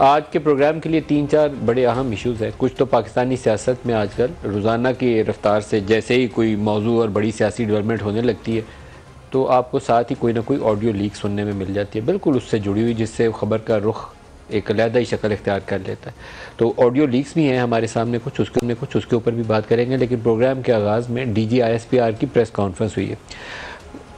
आज के प्रोग्राम के लिए 3-4 बड़े अहम इश्यूज़ हैं। कुछ तो पाकिस्तानी सियासत में आजकल रोज़ाना की रफ्तार से जैसे ही कोई मौजू और बड़ी सियासी डेवलपमेंट होने लगती है तो आपको साथ ही कोई ना कोई ऑडियो लीक सुनने में मिल जाती है, बिल्कुल उससे जुड़ी हुई, जिससे ख़बर का रुख एक अलहदा ही शक्ल इख्तियार कर लेता है। तो ऑडियो लीक्स भी हैं हमारे सामने कुछ, उसके ऊपर भी बात करेंगे। लेकिन प्रोग्राम के आगाज़ में DGISPR की प्रेस कॉन्फ्रेंस हुई है।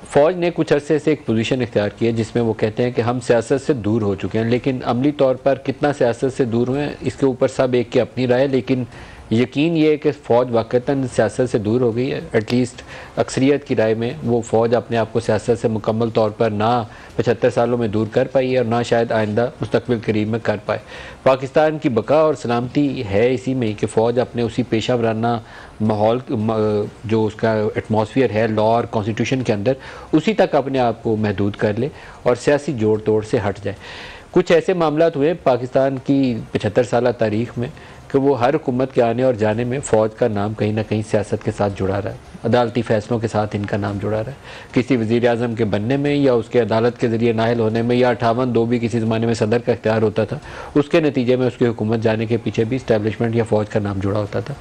फ़ौज ने कुछ अरसे से एक पोजीशन इख्तियार की है जिसमें वो कहते हैं कि हम सियासत से दूर हो चुके हैं, लेकिन अमली तौर पर कितना सियासत से दूर हुए हैं इसके ऊपर सब एक की अपनी राय है। लेकिन यकीन ये है कि फ़ौज वाक़तन सियासत से दूर हो गई है। एटलीस्ट अक्सरियत की राय में वो फ़ौज अपने आप को सियासत से मुकम्मल तौर पर ना 75 सालों में दूर कर पाई है और ना शायद आइंदा मुस्तकबिल करीब में कर पाए। पाकिस्तान की बका और सलामती है इसी में कि फ़ौज अपने उसी पेशा वराना माहौल जो उसका एटमॉस्फेयर है लॉ और कॉन्स्टिट्यूशन के अंदर, उसी तक अपने आप को महदूद कर ले और सियासी जोड़ तोड़ से हट जाए। कुछ ऐसे मामला हुए पाकिस्तान की 75 साल तारीख़ में कि वो हर हुकूमत के आने और जाने में फ़ौज का नाम कहीं ना कहीं सियासत के साथ जुड़ा रहा है, अदालती फ़ैसलों के साथ इनका नाम जुड़ा रहा है। किसी वज़ीर आज़म के बनने में या उसके अदालत के ज़रिए नाहल होने में, या 58-2 भी किसी ज़माने में सदर का इख्तियार होता था, उसके नतीजे में उसकी हुकूमत जाने के पीछे भी इस्टेब्लिशमेंट या फ़ौज का नाम जुड़ा होता था।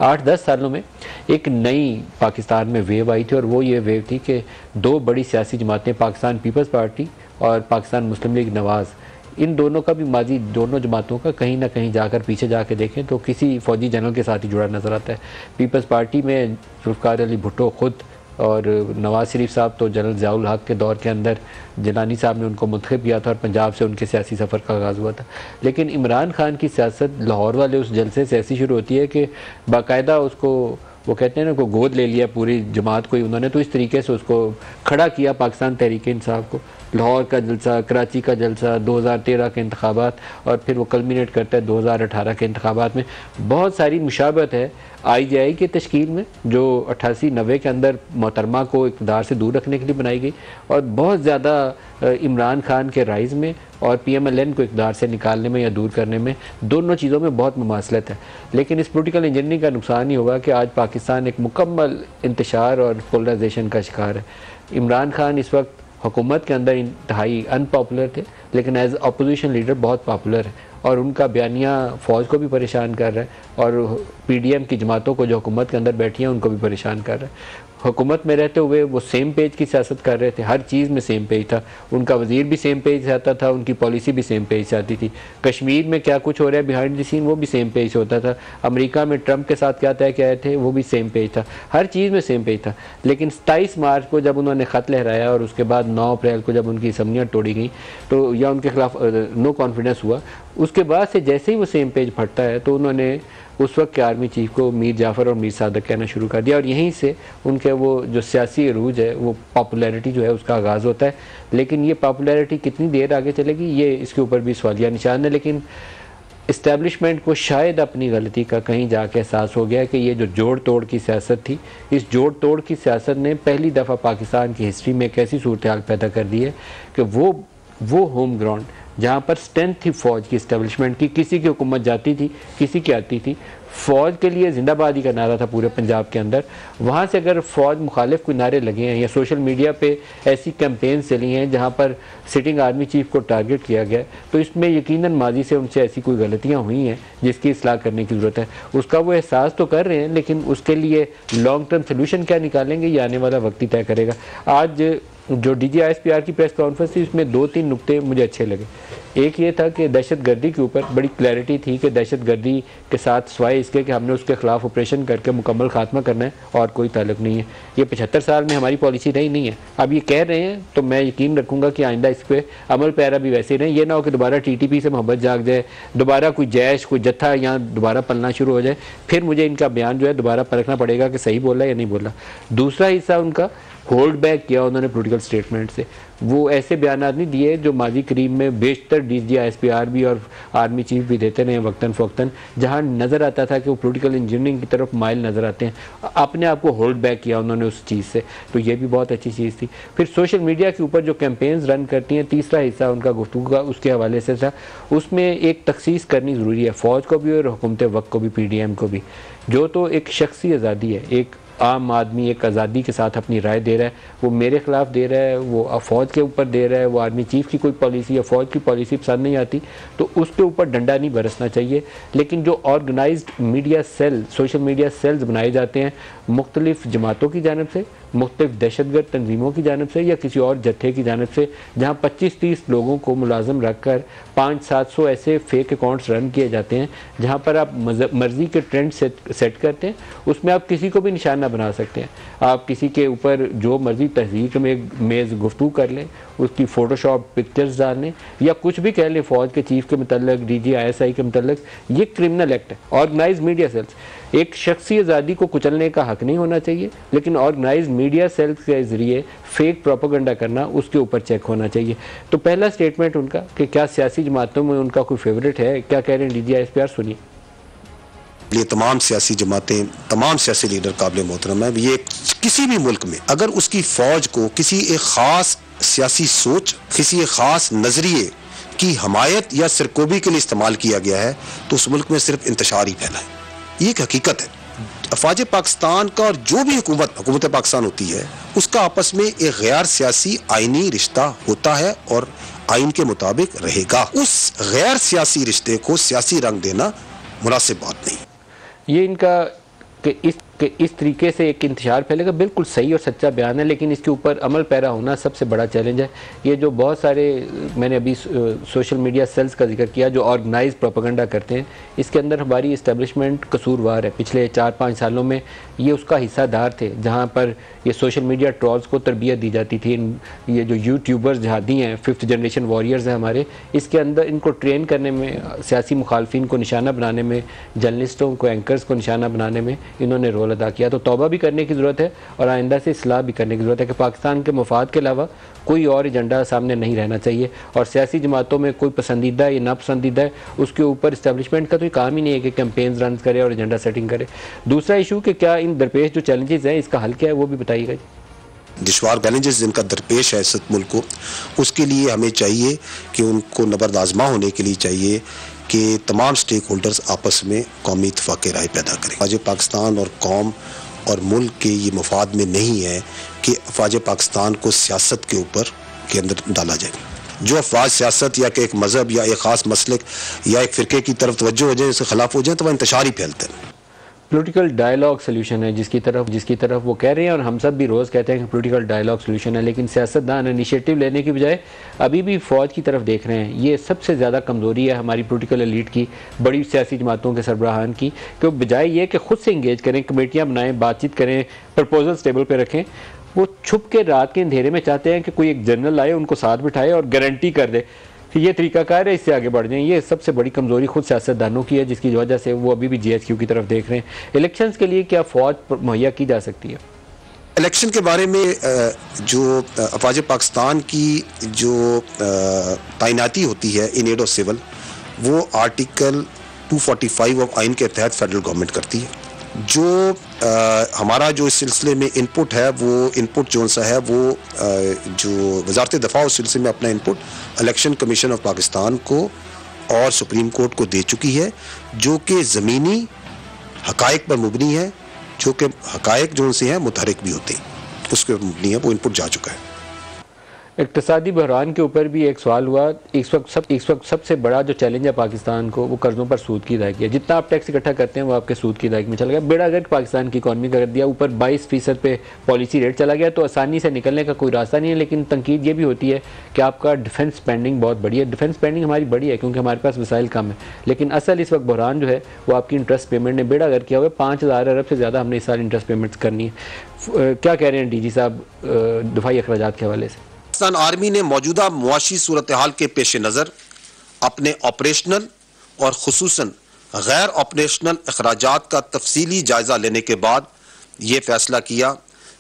8-10 सालों में एक नई पाकिस्तान में वेव आई थी और वो ये वेव थी कि दो बड़ी सियासी जमातें, पाकिस्तान पीपल्स पार्टी और पाकिस्तान मुस्लिम लीग नवाज़, इन दोनों का भी माजी, दोनों जमातों का कहीं ना कहीं जाकर पीछे जाके देखें तो किसी फ़ौजी जनरल के साथ ही जुड़ा नज़र आता है। पीपल्स पार्टी में जुल्फ़िकार अली भुट्टो ख़ुद और नवाज़ शरीफ साहब तो जनरल ज़ियाउल हक़ के दौर के अंदर जिलानी साहब ने उनको मुंतखब किया था और पंजाब से उनके सियासी सफ़र का आगाज़ हुआ था। लेकिन इमरान खान की सियासत लाहौर वाले उस जलसे से ऐसी शुरू होती है कि बाकायदा उसको, वो कहते हैं ना, को गोद ले लिया पूरी जमात को ही उन्होंने, तो इस तरीके से उसको खड़ा किया पाकिस्तान तहरीक इंसाफ को। लाहौर का जलसा, कराची का जलसा, 2013 के इंतखाबात, और फिर वो कल्मिनेट करता है 2018 के इंतखाबात में। बहुत सारी मुशाबत है IGI की तश्कील में जो 88-90 के अंदर मोहतरमा को इक़्तिदार से दूर रखने के लिए बनाई गई, और बहुत ज़्यादा इमरान खान के राइज़ में और PMLN को इक़्तिदार से निकालने में या दूर करने में, दोनों चीज़ों में बहुत मुमासलत है। लेकिन इस पोलिटिकल इंजीनियरिंग का नुकसान ही होगा कि आज पाकिस्तान एक मुकम्मल इंतशार और पोलराइजेशन का शिकार है। इमरान खान इस वक्त हुकूमत के अंदर इंतहाई अनपॉपुलर थे, लेकिन एज अपोजिशन लीडर बहुत पॉपुलर है और उनका बयानिया फ़ौज को भी परेशान कर रहा है और PDM की जमातों को जो हुकूमत के अंदर बैठी हैं उनको भी परेशान कर रहा है। हुकूमत में रहते हुए वो सेम पेज की सियासत कर रहे थे, हर चीज़ में सेम पेज था, उनका वज़ीर भी सेम पेज से आता था, उनकी पॉलिसी भी सेम पेज से आती थी। कश्मीर में क्या कुछ हो रहा है बिहाइंड द सीन वो भी सेम पेज से होता था। अमेरिका में ट्रंप के साथ क्या तय किए थे वो भी सेम पेज था, हर चीज़ में सेम पेज था। लेकिन 27 मार्च को जब उन्होंने ख़त लहराया और उसके बाद 9 अप्रैल को जब उनकी असम्बलियाँ तोड़ी गई तो या उनके खिलाफ नो कॉन्फिडेंस हुआ, उसके बाद से जैसे ही वो सेम पेज फटता है तो उन्होंने उस वक्त के आर्मी चीफ को मीर जाफ़र और मीर सादक कहना शुरू कर दिया और यहीं से उनके वो जो सियासी अरूज है, वो पॉपुलैरिटी जो है उसका आगाज़ होता है। लेकिन ये पॉपुलैरिटी कितनी देर आगे चलेगी ये इसके ऊपर भी सवालिया निशान है। लेकिन इस्टेब्लिशमेंट को शायद अपनी गलती का कहीं जाके एहसास हो गया कि ये जो जोड़ तोड़ की सियासत थी, इस जोड़ तोड़ की सियासत ने पहली दफ़ा पाकिस्तान की हिस्ट्री में एक ऐसी सूरत हाल पैदा कर दी है कि वो होम ग्राउंड जहाँ पर स्ट्रेंथ थी फ़ौज की इस्टेब्लिशमेंट की, किसी की हुकूमत जाती थी किसी की आती थी, फ़ौज के लिए जिंदाबादी का नारा था पूरे पंजाब के अंदर। वहाँ से अगर फ़ौज मुखालिफ कोई नारे लगे हैं या सोशल मीडिया पे ऐसी कैंपेन चली हैं जहाँ पर सिटिंग आर्मी चीफ को टारगेट किया गया, तो इसमें यकीनन माजी से उनसे ऐसी कोई गलतियाँ हुई हैं जिसकी इस्लाह करने की ज़रूरत है। उसका वो एहसास तो कर रहे हैं, लेकिन उसके लिए लॉन्ग टर्म सोल्यूशन क्या निकालेंगे ये आने वाला वक्त ही तय करेगा। आज जो DGISPR की प्रेस कॉन्फ्रेंस थी उसमें 2-3 नुक्ते मुझे अच्छे लगे। एक ये था कि दहशतगर्दी के ऊपर बड़ी क्लैरिटी थी कि दहशतगर्दी के साथ सिवाय इसके कि हमने उसके ख़िलाफ़ ऑपरेशन करके मुकम्मल खात्मा करना है और कोई ताल्लुक़ नहीं है। ये 75 साल में हमारी पॉलिसी रही नहीं है। अब ये कह रहे हैं तो मैं यकीन रखूँगा कि आइंदा इस पर अमल पैरा भी वैसे ही रहे। ये ना हो कि दोबारा TTP से मोहब्बत जाग जाए, दोबारा कोई जैश कोई जत्था यहाँ दोबारा पलना शुरू हो जाए, फिर मुझे इनका बयान जो है दोबारा परखना पड़ेगा कि सही बोला या नहीं बोला। दूसरा हिस्सा उनका होल्ड बैक किया उन्होंने पॉलिटिकल स्टेटमेंट से, वो ऐसे बयान नहीं दिए जो माजी करीब में बेशतर DGISPR भी और आर्मी चीफ भी देते रहे वक्तन फ़वक्तन, जहाँ नज़र आता था कि वो पॉलिटिकल इंजीनियरिंग की तरफ माइल नज़र आते हैं। अपने आप को होल्ड बैक किया उन्होंने उस चीज़ से, तो ये भी बहुत अच्छी चीज़ थी। फिर सोशल मीडिया के ऊपर जो कैंपेन्स रन करती हैं, तीसरा हिस्सा उनका गुफ्तगू का उसके हवाले से था, उसमें एक तखसीस करनी ज़रूरी है फ़ौज को भी और हुकूमत वक्त को भी, PDM को भी। जो तो एक शख्सी आज़ादी है, एक आम आदमी एक आज़ादी के साथ अपनी राय दे रहा है, वो मेरे ख़िलाफ़ दे रहा है, वो फ़ौज के ऊपर दे रहा है, वो आर्मी चीफ़ की कोई पॉलिसी या फ़ौज की पॉलिसी पसंद नहीं आती, तो उसके ऊपर डंडा नहीं बरसना चाहिए। लेकिन जो organised media cell, social media cells बनाए जाते हैं मुख्तलिफ़ जमातों की जानिब से, मुख्तलिफ दहशतगर्द तंजीमों की जानिब से या किसी और जत्थे की जानिब से, जहाँ 25-30 लोगों को मुलाजम रख कर 500-700 ऐसे फेक अकाउंट्स रन किए जाते हैं, जहाँ पर आप मर्ज़ी के ट्रेंड सेट करते हैं, उसमें आप किसी को भी निशाना बना सकते हैं। आप किसी के ऊपर जो मर्ज़ी तहज़ीर में मेज़ गुफ्तगू कर लें, उसकी फ़ोटोशॉप पिक्चर्स डाल लें या कुछ भी कह लें फ़ौज के चीफ़ के मतलब, DGISI के मतलब, ये क्रिमिनल एक्ट है। ऑर्गेनाइज मीडिया सेल्स, एक शख्सी आज़ादी को कुचलने का हक नहीं होना चाहिए, लेकिन ऑर्गेनाइज मीडिया सेल्स के ज़रिए फेक प्रोपेगेंडा करना उसके ऊपर चेक होना चाहिए। तो पहला स्टेटमेंट उनका कि क्या सियासी जमातों में उनका कोई फेवरेट है, क्या कह रहे हैं DG ISPR, सुनिए। ये तमाम सियासी जमातें, तमाम सियासी लीडर काबिल मोहतरम है। ये किसी भी मुल्क में अगर उसकी फौज को किसी एक ख़ास सियासी सोच, किसी एक ख़ास नजरिए की हमायत या सरकोबी के लिए इस्तेमाल किया गया है तो उस मुल्क में सिर्फ इंतशार ही फैला है। ये एक हकीकत है। अफवाज पाकिस्तान का और जो भी हुकूमत पाकिस्तान होती है उसका आपस में एक गैर सियासी आइनी रिश्ता होता है और आइन के मुताबिक रहेगा। उस गैर सियासी रिश्ते को सियासी रंग देना मुनासिब बात नहीं। ये इनका कि इस तरीके से एक इंतशार फैलेगा, बिल्कुल सही और सच्चा बयान है, लेकिन इसके ऊपर अमल पैरा होना सबसे बड़ा चैलेंज है। ये जो बहुत सारे मैंने अभी सोशल मीडिया सेल्स का जिक्र किया जो ऑर्गेनाइज प्रोपेगेंडा करते हैं, इसके अंदर हमारी इस्टेब्लिशमेंट कसूरवार है। पिछले 4-5 सालों में ये उसका हिस्सादार थे, जहाँ पर ये सोशल मीडिया ट्रॉल्स को तरबियत दी जाती थी। ये जो यूट्यूबर्स जहादी हैं, 5th जनरेशन वॉरियर्स हैं हमारे, इसके अंदर इनको ट्रेन करने में, सियासी मुखालफिन को निशाना बनाने में, जर्नलिस्टों को, एंकर्स को निशाना बनाने में इन्होंने रोल अदा किया। तो तौबा भी करने की ज़रूरत है और आइंदा से इस्लाह भी करने की ज़रूरत है कि पाकिस्तान के मफाद के अलावा कोई और एजेंडा सामने नहीं रहना चाहिए। और सियासी जमातों में कोई पसंदीदा या नापसंदीदा है, उसके ऊपर इस्टेब्लिशमेंट का तो काम ही नहीं है कि कैंपेन्स रन करे और एजेंडा सेटिंग करे। दूसरा इशू कि क्या इन दरपेश जो चैलेंजेस हैं इसका हल क्या है, वो भी बताइएगा। दुश्वार चैलेंजेस जिनका दरपेश है इस मुल्क को, उसके लिए हमें चाहिए कि उनको नबर्द आज़मा होने के लिए चाहिए कि तमाम स्टेक होल्डर्स आपस में कौमी इत्तेफाक राय पैदा करें। अफवाज पाकिस्तान और कौम और मुल्क के ये मफाद में नहीं है कि अफवाज पाकिस्तान को सियासत के ऊपर के अंदर डाला जाए। जो अफवाज सियासत या कि एक मज़हब या एक ख़ास मसलक या एक फ़िरके की तरफ तवज्जो हो जाए, उसके ख़िलाफ़ हो जाए, तो वह इंतशार ही फैलते हैं। पॉलिटिकल डायलॉग सोल्यूशन है जिसकी तरफ वो कह रहे हैं और हम सब भी रोज़ कहते हैं कि पॉलिटिकल डायलॉग सोल्यूशन है, लेकिन सियासतदान इनिशिएटिव लेने की बजाय अभी भी फ़ौज की तरफ देख रहे हैं। ये सबसे ज़्यादा कमज़ोरी है हमारी पॉलिटिकल एलीट की, बड़ी सियासी जमातों के सरबराहान की, कि बजाय ये कि खुद से इंगेज करें, कमेटियाँ बनाएं, बातचीत करें, प्रपोजल्स टेबल पर रखें, वो छुप के रात के अंधेरे में चाहते हैं कि कोई एक जनरल आए, उनको साथ बिठाए और गारंटी कर दे कि ये तरीकाकार है, इससे आगे बढ़ जाएं। ये सबसे बड़ी कमज़ोरी खुद सियासतदानों की है, जिसकी वजह से वो अभी भी GHQ की तरफ देख रहे हैं। इलेक्शंस के लिए क्या फ़ौज मुहैया की जा सकती है? इलेक्शन के बारे में जो अफवाज पाकिस्तान की जो तैनाती होती है इन एड ऑफ सिविल, वो आर्टिकल 245 ऑफ आइन के तहत फेडरल गवर्नमेंट करती है। जो हमारा जो इस सिलसिले में इनपुट है, वो इनपुट जो सा है वो जो वजारत दफ़ा उस सिलसिले में अपना input election commission of Pakistan को और सुप्रीम कोर्ट को दे चुकी है, जो कि ज़मीनी हकायक पर मुबनी है, जो कि हकायक जो उनसे हैं मुतहरिक भी होते हैं, उसके मुबनी है, वो इनपुट जा चुका है। इक़्तिसादी बहरान के ऊपर भी एक सवाल हुआ। इस वक्त सबसे बड़ा जो चैलेंज है पाकिस्तान को, वो कर्ज़ों पर सूद की अदायगी है। जितना आप टैक्स इकट्ठा करते हैं वो आपके सूद की अदायगी में चला गया। बेड़ा गर्क पाकिस्तान की इकॉनमी का कर दिया, ऊपर 22% पे पॉलिसी रेट चला गया, तो आसानी से निकलने का कोई रास्ता नहीं है। लेकिन तनकीद ये भी होती है कि आपका डिफेंस स्पेंडिंग बहुत बड़ी है। डिफेंस स्पेंडिंग हमारी बड़ी है क्योंकि हमारे पास वसाइल कम है, लेकिन असल इस वक्त बहरान जो है वो आपकी इंटरेस्ट पेमेंट ने बेड़ा गर्क किया हुआ है। 5000 अरब से ज़्यादा हमने इस साल इंटरेस्ट पेमेंट्स करनी है। क्या कह रहे हैं DG साहब दफाई अखराजात के हवाले से? पाकिस्तान आर्मी ने मौजूदा मुआशी सूरत हाल के पेश नज़र अपने ऑपरेशनल और खुसूसन गैर ऑपरेशनल अखराजात का तफसीली जायज़ा लेने के बाद ये फैसला किया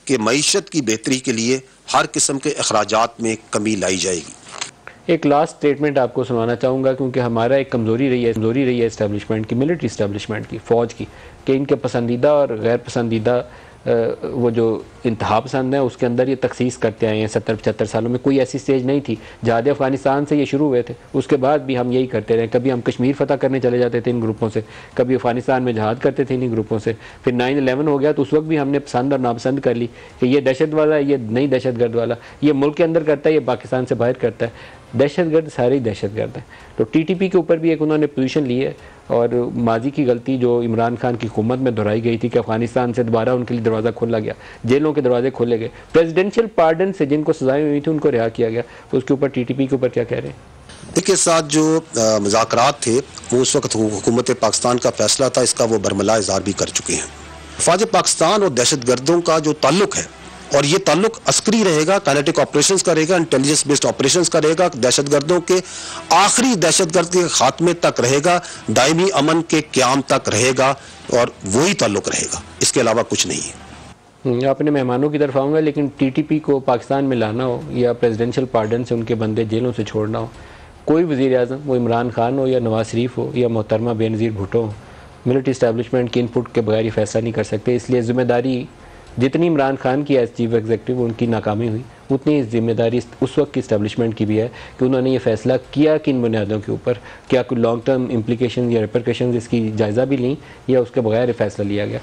कि मईशत की बेहतरी के लिए हर किस्म के अखराजात में कमी लाई जाएगी। एक लास्ट स्टेटमेंट आपको सुनाना चाहूँगा क्योंकि हमारा एक कमज़ोरी रही है इस्टेब्लिशमेंट की, मिलिट्री इस्टेब्लिशमेंट की, फ़ौज की, कि इनके पसंदीदा और गैर पसंदीदा वो जो इंतहा पसंद है उसके अंदर ये तखसीस करते आए हैं 70-75 सालों में। कोई ऐसी स्टेज नहीं थी, जहाद अफ़गानिस्तान से ये शुरू हुए थे, उसके बाद भी हम यही करते रहे। कभी हम कश्मीर फतह करने चले जाते थे इन ग्रुपों से, कभी अफ़गानिस्तान में जहाद करते थे इन ग्रुपों से। फिर 9/11 हो गया तो उस वक्त भी हमने पसंद और नापसंद कर ली कि ये दहशत वाला है, ये नहीं दहशत गर्द वाला, ये मुल्क के अंदर करता है, ये पाकिस्तान से बाहर करता है। दहशत गर्द सारे ही दहशत गर्द हैं। तो TTP के ऊपर भी एक उन्होंने पोजीशन ली है, और माजी की गलती जो इमरान खान की हुकूमत में दोहराई गई थी कि अफगानिस्तान से दोबारा उनके लिए दरवाज़ा खोला गया, जेलों के दरवाजे खोले गए, प्रेसिडेंशियल पार्डन से जिनको सजाएं हुई थी उनको रिहा किया गया, तो उसके ऊपर TTP के ऊपर क्या कह रहे हैं? इसके साथ जो मुज़ाकरात थे वो उस वक्त हुकूमत पाकिस्तान का फैसला था, इसका वो बरमला इज़हार भी कर चुके हैं। फ़ौज पाकिस्तान और दहशत गर्दों का जो ताल्लुक है, और ये ताल्लुक अस्करी रहेगा, काइनेटिक ऑपरेशंस का रहेगा, इंटेलिजेंस बेस्ड ऑपरेशंस का रहेगा, दहशत गर्दों के आखिरी दहशत गर्द के खात्मे तक रहेगा, दायमी अमन के क़याम तक रहेगा, और वही ताल्लुक रहेगा, इसके अलावा कुछ नहीं है। अपने मेहमानों की तरफ आऊँगा, लेकिन TTP को पाकिस्तान में लाना हो या प्रेसिडेंशियल पार्डन से उनके बंदे जेलों से छोड़ना हो, कोई वज़ीर आज़म, वो इमरान खान हो या नवाज शरीफ हो या मोहतरमा बेनज़ीर भुट्टो हो, मिलिट्री इस्टेब्लिशमेंट के इनपुट के बगैर ये फैसला नहीं कर सकते। इसलिए ज़िम्मेदारी जितनी इमरान खान की एज चीफ एग्जीक्यूटिव उनकी नाकामी हुई, उतनी जिम्मेदारी उस वक्त की इस्टेब्लिशमेंट की भी है कि उन्होंने ये फैसला किया किन बुनियादों के ऊपर, क्या कोई लॉन्ग टर्म इम्प्लीकेशन या रिपरकशन इसकी जायज़ा भी ली, या उसके बगैर ये फैसला लिया गया।